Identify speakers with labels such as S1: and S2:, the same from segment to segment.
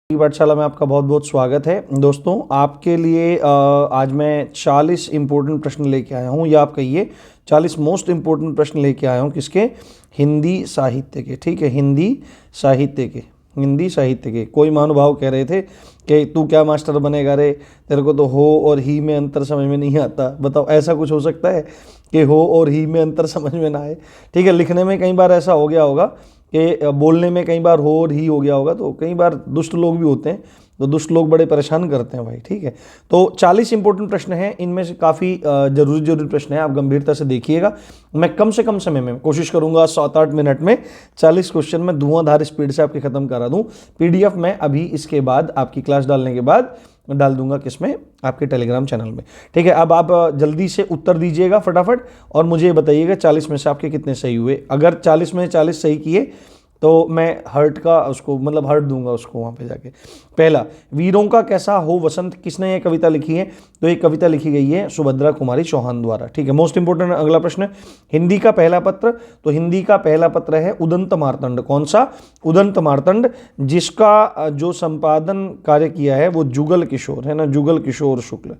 S1: पाठशाला में आपका बहुत बहुत स्वागत है। दोस्तों, आपके लिए आज मैं 40 इंपॉर्टेंट प्रश्न लेके आया हूँ, या आप कहिए 40 मोस्ट इंपॉर्टेंट प्रश्न लेके आया हूँ। किसके? हिंदी साहित्य के। ठीक है, हिंदी साहित्य के। हिंदी साहित्य के। कोई महानुभाव कह रहे थे कि तू क्या मास्टर बनेगा रे, तेरे को तो हो और ही में अंतर समझ में नहीं आता। बताओ, ऐसा कुछ हो सकता है कि हो और ही में अंतर समझ में ना आए? ठीक है, लिखने में कई बार ऐसा हो गया होगा कि बोलने में कई बार हो और ही हो गया होगा, तो कई बार दुष्ट लोग भी होते हैं, तो दुष्ट लोग बड़े परेशान करते हैं भाई। ठीक है, तो 40 इंपॉर्टेंट प्रश्न हैं, इनमें से काफ़ी जरूरी प्रश्न हैं, आप गंभीरता से देखिएगा। मैं कम से कम समय में कोशिश करूंगा 7-8 मिनट में 40 क्वेश्चन में धुआंधार स्पीड से आपके खत्म करा दूं। पीडीएफ मैं अभी इसके बाद आपकी क्लास डालने के बाद डाल दूंगा, किसमें? आपके टेलीग्राम चैनल में। ठीक है, अब आप जल्दी से उत्तर दीजिएगा फटाफट और मुझे बताइएगा 40 में से आपके कितने सही हुए। अगर 40 में 40 सही किए तो मैं हर्ट का उसको मतलब हर्ट दूंगा उसको वहाँ पे जाके। पहला, वीरों का कैसा हो वसंत, किसने ये कविता लिखी है? तो ये कविता लिखी गई है सुभद्रा कुमारी चौहान द्वारा। ठीक है, मोस्ट इंपोर्टेंट अगला प्रश्न, हिंदी का पहला पत्र। तो हिंदी का पहला पत्र है उदंत मार्तंड। कौन सा? उदंत मार्तंड, जिसका जो संपादन कार्य किया है वो जुगल किशोर है ना, जुगल किशोर शुक्ल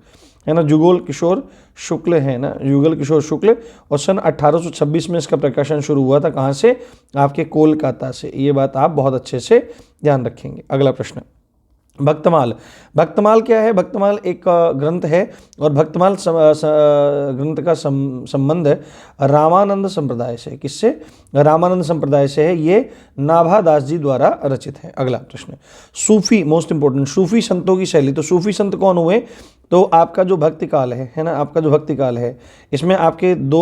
S1: है ना, जुगल किशोर शुक्ल है ना, जुगल किशोर शुक्ल। और सन 1826 में इसका प्रकाशन शुरू हुआ था। कहाँ से? आपके कोलकाता से। ये बात आप बहुत अच्छे से ध्यान रखेंगे। अगला प्रश्न, भक्तमाल। भक्तमाल क्या है? भक्तमाल एक ग्रंथ है और भक्तमाल ग्रंथ का संबंध रामानंद संप्रदाय से। किससे? रामानंद संप्रदाय से है। ये नाभादास जी द्वारा रचित है। अगला प्रश्न, सूफी, मोस्ट इंपोर्टेंट, सूफी संतों की शैली। तो सूफी संत कौन हुए? तो आपका जो भक्ति काल है ना, आपका जो भक्ति काल है, इसमें आपके दो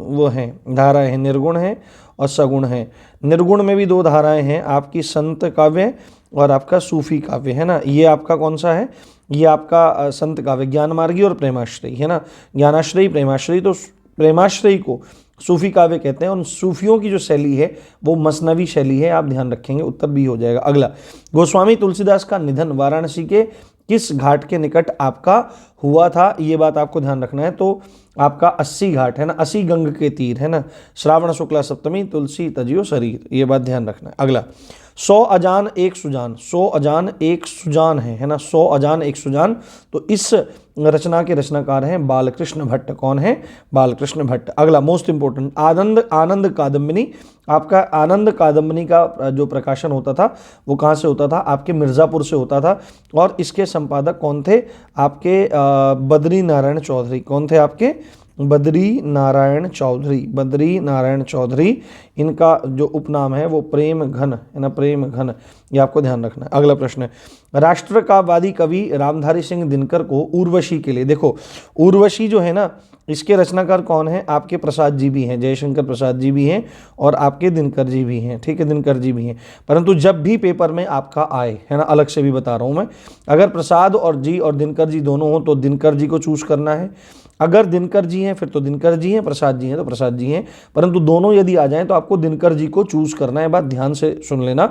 S1: वो हैं धाराएं हैं, निर्गुण है और सगुण है। निर्गुण में भी दो धाराएं हैं, आपकी संत काव्य और आपका सूफी काव्य है ना। ये आपका कौन सा है? ये आपका संत काव्य, ज्ञानमार्गी और प्रेमाश्रयी है ना, ज्ञानाश्रयी प्रेमाश्रयी। तो प्रेमाश्रयी को सूफी काव्य कहते हैं। और सूफियों की जो शैली है वो मसनवी शैली है, आप ध्यान रखेंगे, उत्तर भी हो जाएगा। अगला, गोस्वामी तुलसीदास का निधन वाराणसी के किस घाट के निकट आपका हुआ था? ये बात आपको ध्यान रखना है। तो आपका 80 घाट है ना, 80 गंग के तीर है ना, श्रावण शुक्ला सप्तमी तुलसी तजियो शरीर, ये बात ध्यान रखना है। अगला, 100 अजान एक सुजान। 100 अजान एक सुजान है ना, 100 अजान एक सुजान। तो इस रचना के रचनाकार हैं बालकृष्ण भट्ट। कौन है? बालकृष्ण भट्ट। अगला, मोस्ट इंपोर्टेंट, आनंद कादम्बिनी। आपका आनंद कादम्बिनी का जो प्रकाशन होता था वो कहाँ से होता था? आपके मिर्ज़ापुर से होता था। और इसके संपादक कौन थे? आपके बद्री नारायण चौधरी। कौन थे आपके? बद्री नारायण चौधरी। बद्री नारायण चौधरी, इनका जो उपनाम है वो प्रेम घन है ना, प्रेम घन, ये आपको ध्यान रखना है। अगला प्रश्न है, राष्ट्र का वादी कवि रामधारी सिंह दिनकर को उर्वशी के लिए, देखो उर्वशी जो है ना, इसके रचनाकार कौन है? आपके प्रसाद जी भी हैं, जयशंकर प्रसाद जी भी हैं और आपके दिनकर जी भी हैं। ठीक है, दिनकर जी भी हैं। परंतु जब भी पेपर में आपका आए है ना, अलग से भी बता रहा हूं मैं, अगर प्रसाद और जी और दिनकर जी दोनों हो तो दिनकर जी को चूज करना है। अगर दिनकर जी हैं फिर तो दिनकर जी हैं, प्रसाद जी हैं तो प्रसाद जी हैं। परंतु दोनों यदि आ जाएं तो आपको दिनकर जी को चूज करना है। बात ध्यान से सुन लेना,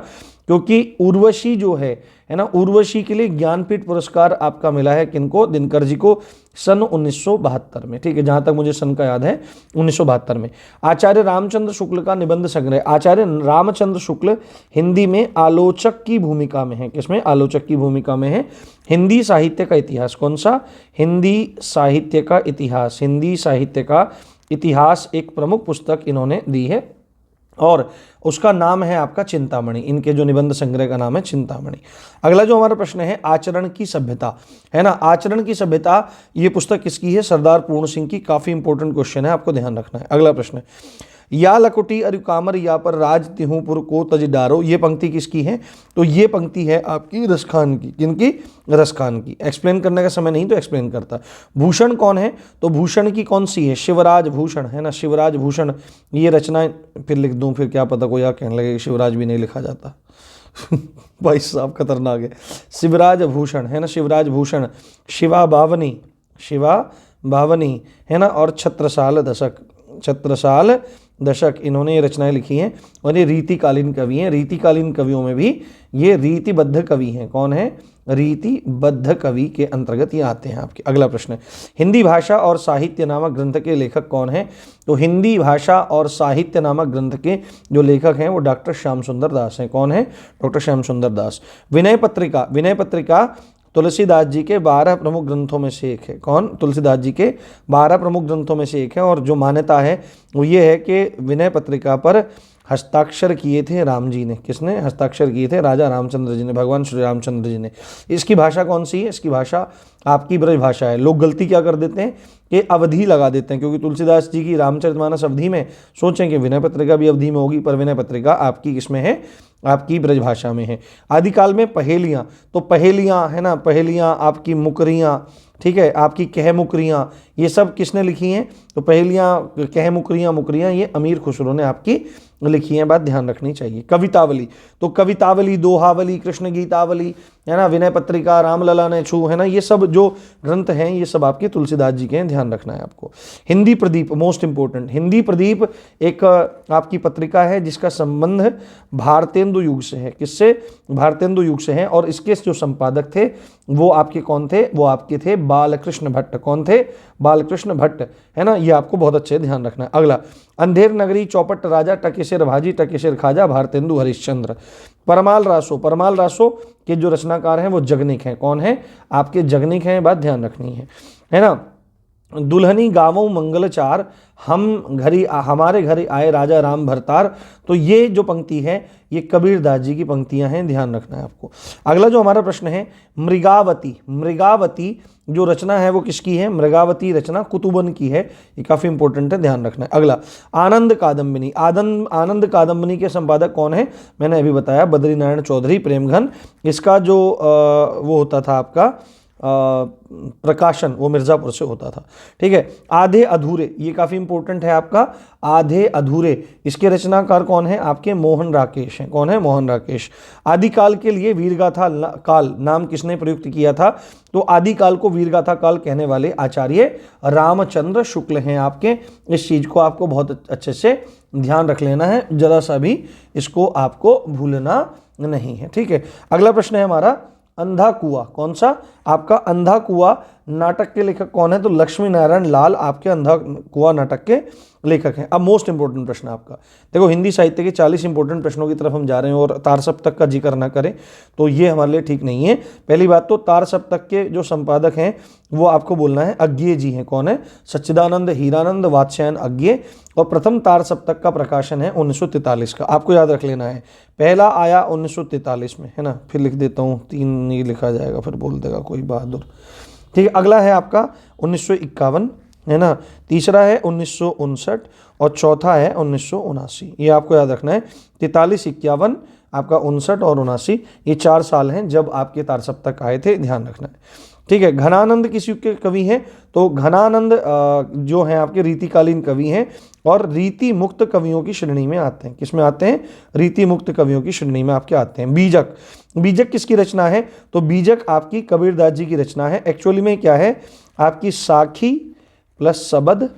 S1: क्योंकि उर्वशी जो है ना, उर्वशी के लिए ज्ञानपीठ पुरस्कार आपका मिला है किनको? दिनकर जी को, सन 1972 में। ठीक है, जहां तक मुझे सन का याद है 1972 में। आचार्य रामचंद्र शुक्ल का निबंध संग्रह। आचार्य रामचंद्र शुक्ल हिंदी में आलोचक की भूमिका में है। किसमें? आलोचक की भूमिका में है। हिंदी साहित्य का इतिहास। कौन सा? हिंदी साहित्य का इतिहास। हिंदी साहित्य का इतिहास एक प्रमुख पुस्तक इन्होंने दी है और उसका नाम है आपका चिंतामणि। इनके जो निबंध संग्रह का नाम है चिंतामणि। अगला जो हमारा प्रश्न है, आचरण की सभ्यता है ना, आचरण की सभ्यता, ये पुस्तक किसकी है? सरदार पूर्ण सिंह की। काफी इंपॉर्टेंट क्वेश्चन है, आपको ध्यान रखना है। अगला प्रश्न, या लकुटी अरु कामर या पर राज तिहुपुर को तज डारो, ये पंक्ति किसकी है? तो ये पंक्ति है आपकी रसखान की। किनकी? रसखान की। एक्सप्लेन करने का समय नहीं तो एक्सप्लेन करता। भूषण कौन है? तो भूषण की कौन सी है? शिवराज भूषण है ना, शिवराज भूषण। ये रचनाएं फिर लिख दूं, फिर क्या पता कोई कहने लगे कि शिवराज भी नहीं लिखा जाता। भाई साहब खतरनाक है। शिवराज भूषण है ना, शिवराज भूषण। शिवा बावनी, शिवा बावनी है ना, और छत्रसाल दशक, छत्रसाल दशक इन्होंने ये रचनाएं लिखी हैं और ये रीतिकालीन कवि हैं। रीतिकालीन कवियों में भी ये रीतिबद्ध कवि हैं। कौन है? रीतिबद्ध कवि के अंतर्गत ये आते हैं आपके। अगला प्रश्न है, हिंदी भाषा और साहित्य नामक ग्रंथ के लेखक कौन है? तो हिंदी भाषा और साहित्य नामक ग्रंथ के जो लेखक हैं वो डॉक्टर श्याम सुंदर दास हैं। कौन है? डॉक्टर श्याम सुंदर दास। विनय पत्रिका, विनय पत्रिका तुलसीदास जी के 12 प्रमुख ग्रंथों में से एक है। कौन? तुलसीदास जी के 12 प्रमुख ग्रंथों में से एक है। और जो मान्यता है वो ये है कि विनय पत्रिका पर हस्ताक्षर किए थे राम जी ने। किसने हस्ताक्षर किए थे? राजा रामचंद्र जी ने, भगवान श्री रामचंद्र जी ने। इसकी भाषा कौन सी है? इसकी भाषा आपकी ब्रज भाषा है। लोग गलती क्या कर देते हैं कि अवधि लगा देते हैं, क्योंकि तुलसीदास जी की रामचरितमानस अवधि में, सोचें कि विनय पत्रिका भी अवधि में होगी, पर विनय पत्रिका आपकी किसमें है? आपकी ब्रजभाषा में है। आदिकाल में पहेलियाँ, तो पहेलियाँ है ना, पहेलियाँ आपकी मुकरियाँ, ठीक है, आपकी कह मुकरियाँ, ये सब किसने लिखी हैं? तो पहेलियाँ, कह मुकरियाँ, मुकरियाँ ये अमीर खुसरो ने आपकी लिखी हैं। बात ध्यान रखनी चाहिए। कवितावली, तो कवितावली, दोहावली, कृष्ण गीतावली है ना, विनय पत्रिका, रामलला ने छू है ना, ये सब जो ग्रंथ हैं ये सब आपके तुलसीदास जी के हैं, ध्यान रखना है आपको। हिंदी प्रदीप, मोस्ट इंपोर्टेंट, हिंदी प्रदीप एक आपकी पत्रिका है जिसका संबंध भारतेंदु युग से है। किससे? भारतेंदु युग से है। और इसके जो संपादक थे वो आपके कौन थे? वो आपके थे बालकृष्ण भट्ट। कौन थे? बालकृष्ण भट्ट, है ना, ये आपको बहुत अच्छे ध्यान रखना है। अगला, अंधेर नगरी, चौपट राजा, टकेशर भाजी, टकेशर खाजा, भारतेंदु हरिश्चंद्र। परमाल रासो, परमाल रासो के जो रचनाकार हैं वो जगनिक हैं। कौन है? आपके जगनिक हैं। बात ध्यान रखनी है ना। दुल्हनी गावों मंगलचार, हम घरी हमारे घर आए राजा राम भरतार। तो ये जो पंक्ति है ये कबीरदास जी की पंक्तियां हैं, ध्यान रखना है आपको। अगला जो हमारा प्रश्न है, मृगावती, मृगावती जो रचना है वो किसकी है? मृगावती रचना कुतुबन की है। ये काफी इंपॉर्टेंट है, ध्यान रखना है। अगला, आनंद कादम्बिनी, आनंद कादम्बिनी के संपादक कौन है? मैंने अभी बताया, बद्रीनारायण चौधरी प्रेमघन। इसका जो वो होता था आपका प्रकाशन, वो मिर्जापुर से होता था। ठीक है। आधे अधूरे, ये काफी इंपॉर्टेंट है आपका, आधे अधूरे, इसके रचनाकार कौन है? आपके मोहन राकेश हैं। कौन है? मोहन राकेश। आदिकाल के लिए वीरगाथा काल नाम किसने प्रयुक्त किया था? तो आदिकाल को वीरगाथा काल कहने वाले आचार्य रामचंद्र शुक्ल हैं आपके। इस चीज को आपको बहुत अच्छे से ध्यान रख लेना है, जरा सा भी इसको आपको भूलना नहीं है। ठीक है। अगला प्रश्न है हमारा, अंधा कुआं। कौन सा? आपका अंधा कुआं नाटक के लेखक कौन है? तो लक्ष्मी नारायण लाल आपके अंधा कुआं नाटक के लेखक हैं। अब मोस्ट इंपोर्टेंट प्रश्न आपका, देखो हिंदी साहित्य के 40 इंपोर्टेंट प्रश्नों की तरफ हम जा रहे हैं और तार सप्तक का जिक्र ना करें तो ये हमारे लिए ठीक नहीं है। पहली बात तो तार सप्तक के जो संपादक हैं वो आपको बोलना है अज्ञे जी हैं। कौन है? सच्चिदानंद हीरानंद वात्स्यायन अज्ञे। और प्रथम तार सप्तक का प्रकाशन है 1943 का, आपको याद रख लेना है। पहला आया 1943 में, है ना, फिर लिख देता हूँ, 3 नहीं लिखा जाएगा, फिर बोल देगा कोई बहादुर। ठीक है। अगला है आपका 1951, है ना, तीसरा है 1959 और चौथा है 1979। ये आपको याद रखना है। 43, 51, आपका 59 और 79, ये 4 साल हैं जब आपके तार सप्तक आए थे, ध्यान रखना है। ठीक है। घनानंद किस युग के कवि हैं? तो घनानंद जो हैं आपके रीतिकालीन कवि हैं और रीति मुक्त कवियों की श्रेणी में आते हैं। किस में आते हैं? रीति मुक्त कवियों की श्रेणी में आपके आते हैं। बीजक, बीजक किसकी रचना है? तो बीजक आपकी कबीरदास जी की रचना है। एक्चुअली में क्या है? आपकी साखी प्लस सबद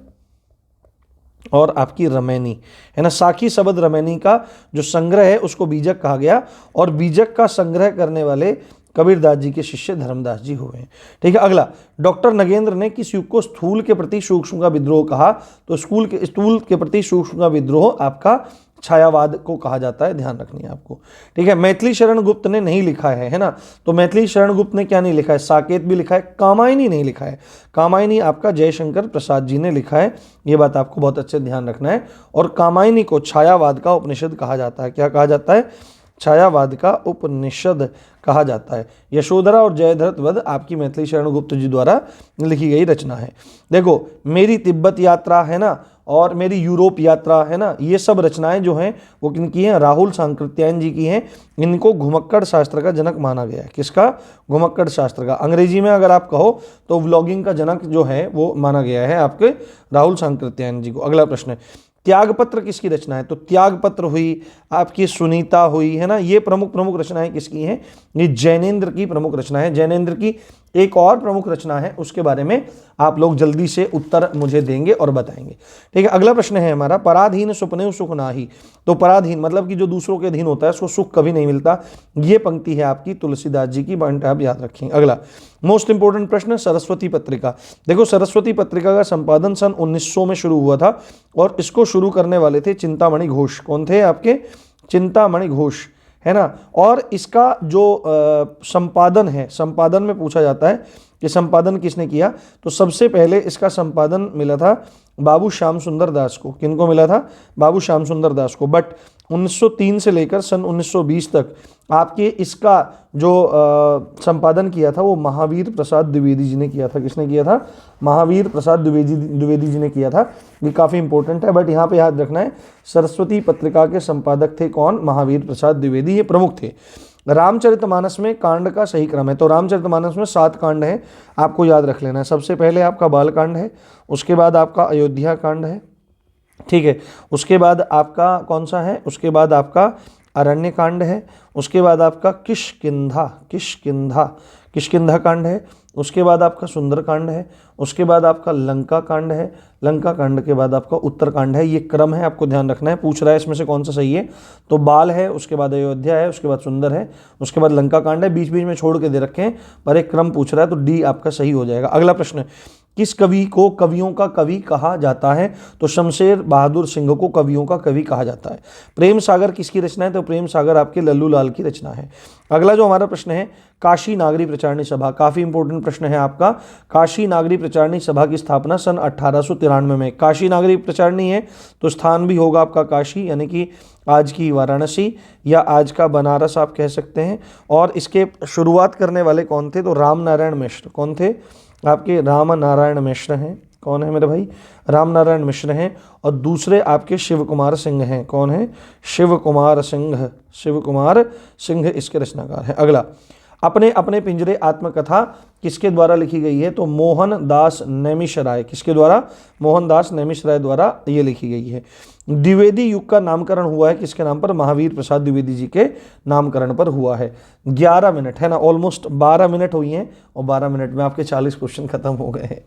S1: और आपकी रमैनी, है ना। साखी सबद रमैनी का जो संग्रह है उसको बीजक कहा गया और बीजक का संग्रह करने वाले कबीरदास जी के शिष्य धर्मदास जी हुए हैं। ठीक है। अगला, डॉक्टर नगेंद्र ने किस युग को स्थूल के प्रति सूक्ष्म का विद्रोह कहा? तो स्थूल के प्रति सूक्ष्म का विद्रोह आपका छायावाद को कहा जाता है, ध्यान रखनी है आपको। ठीक है। मैथिली शरण गुप्त ने नहीं लिखा है ना, तो मैथिली शरण गुप्त ने क्या नहीं लिखा है? साकेत भी लिखा है, कामायनी नहीं लिखा है। कामायनी आपका जयशंकर प्रसाद जी ने लिखा है, ये बात आपको बहुत अच्छे ध्यान रखना है। और कामायनी को छायावाद का उपनिषद कहा जाता है। क्या कहा जाता है? छायावाद का उपनिषद कहा जाता है। यशोधरा और जयद्रथ वध आपकी मैथिली शरण गुप्त जी द्वारा लिखी गई रचना है। देखो, मेरी तिब्बत यात्रा, है ना, और मेरी यूरोप यात्रा, है ना, ये सब रचनाएं जो हैं वो किनकी हैं? राहुल सांकृत्यायन जी की हैं। इनको घुमक्कड़ शास्त्र का जनक माना गया है। किसका? घुमक्कड़ शास्त्र का। अंग्रेजी में अगर आप कहो तो व्लॉगिंग का जनक जो है वो माना गया है आपके राहुल सांकृत्यायन जी को। अगला प्रश्न है, त्यागपत्र किसकी रचना है? तो त्यागपत्र हुई, आपकी सुनीता हुई, है ना, ये प्रमुख प्रमुख रचनाएं किसकी हैं? ये जैनेन्द्र की प्रमुख रचना है। जैनेन्द्र की एक और प्रमुख रचना है, उसके बारे में आप लोग जल्दी से उत्तर मुझे देंगे और बताएंगे। ठीक है, अगला प्रश्न है हमारा, पराधीन सुपने सुख नाही। तो पराधीन मतलब कि जो दूसरों के अधीन होता है उसको सुख कभी नहीं मिलता। ये पंक्ति है आपकी तुलसीदास जी की, पॉइंट आप याद रखेंगे। अगला मोस्ट इंपोर्टेंट प्रश्न, सरस्वती पत्रिका। देखो सरस्वती पत्रिका का संपादन सन 1900 में शुरू हुआ था और इसको शुरू करने वाले थे चिंतामणि घोष। कौन थे आपके? चिंतामणि घोष, है ना। और इसका जो संपादन है, संपादन में पूछा जाता है कि संपादन किसने किया, तो सबसे पहले इसका संपादन मिला था बाबू श्याम सुंदर दास को। किनको मिला था? बाबू श्याम सुंदर दास को। बट 1903 से लेकर सन 1920 तक आपके इसका जो संपादन किया था वो महावीर प्रसाद द्विवेदी जी ने किया था। किसने किया था? महावीर प्रसाद द्विवेदी जी ने किया था। ये काफ़ी इंपॉर्टेंट है, बट यहाँ पे याद रखना है सरस्वती पत्रिका के संपादक थे कौन? महावीर प्रसाद द्विवेदी, ये प्रमुख थे। रामचरितमानस में कांड का सही क्रम है, तो रामचरितमानस में 7 कांड हैं, आपको याद रख लेना है। सबसे पहले आपका बालकांड है, उसके बाद आपका अयोध्या कांड है, ठीक है, उसके बाद आपका कौन सा है? उसके बाद आपका अरण्य कांड है, उसके बाद आपका किष्किंधा कांड है, उसके बाद आपका सुंदर कांड है, उसके बाद आपका लंका कांड है, लंका कांड के बाद आपका उत्तर कांड है। ये क्रम है, आपको ध्यान रखना है। पूछ रहा है इसमें से कौन सा सही है, तो बाल है, उसके बाद अयोध्या है, उसके बाद सुंदर है, उसके बाद लंका कांड है, बीच बीच में छोड़ के दे रखे हैं, पर एक क्रम पूछ रहा है, तो डी आपका सही हो जाएगा। अगला प्रश्न, किस कवि को कवियों का कवि कहा जाता है? तो शमशेर बहादुर सिंह को कवियों का कवि कहा जाता है। प्रेम सागर किसकी रचना है? तो प्रेम सागर आपके लल्लू लाल की रचना है। अगला जो हमारा प्रश्न है, काशी नागरी प्रचारणी सभा, काफी इंपॉर्टेंट प्रश्न है आपका। काशी नागरी प्रचारणी सभा की स्थापना सन 1893 में। काशी नागरी प्रचारणी है तो स्थान भी होगा आपका काशी, यानी कि आज की वाराणसी या आज का बनारस आप कह सकते हैं। और इसके शुरुआत करने वाले कौन थे? तो राम नारायण मिश्र। कौन थे? आपके राम नारायण मिश्र हैं। कौन है मेरे भाई? राम नारायण मिश्र हैं। और दूसरे आपके शिव कुमार सिंह हैं। कौन है? शिव कुमार सिंह इसके रचनाकार हैं। अगला, अपने अपने पिंजरे आत्मकथा किसके द्वारा लिखी गई है? तो मोहन दास नैमिषराय। किसके द्वारा? मोहन दास नैमिषराय द्वारा ये लिखी गई है। द्विवेदी युग का नामकरण हुआ है किसके नाम पर? महावीर प्रसाद द्विवेदी जी के नामकरण पर हुआ है। 11 मिनट है ना, ऑलमोस्ट 12 मिनट हुई हैं और 12 मिनट में आपके 40 क्वेश्चन खत्म हो गए हैं।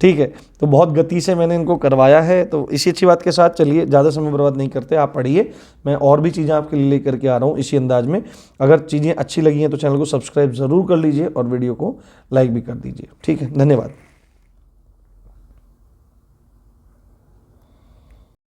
S1: ठीक है, तो बहुत गति से मैंने इनको करवाया है, तो इसी अच्छी बात के साथ चलिए, ज़्यादा समय बर्बाद नहीं करते, आप पढ़िए। मैं और भी चीज़ें आपके लिए लेकर के आ रहा हूँ इसी अंदाज में। अगर चीज़ें अच्छी लगी हैं तो चैनल को सब्सक्राइब ज़रूर कर लीजिए और वीडियो को लाइक भी कर दीजिए। ठीक है, धन्यवाद।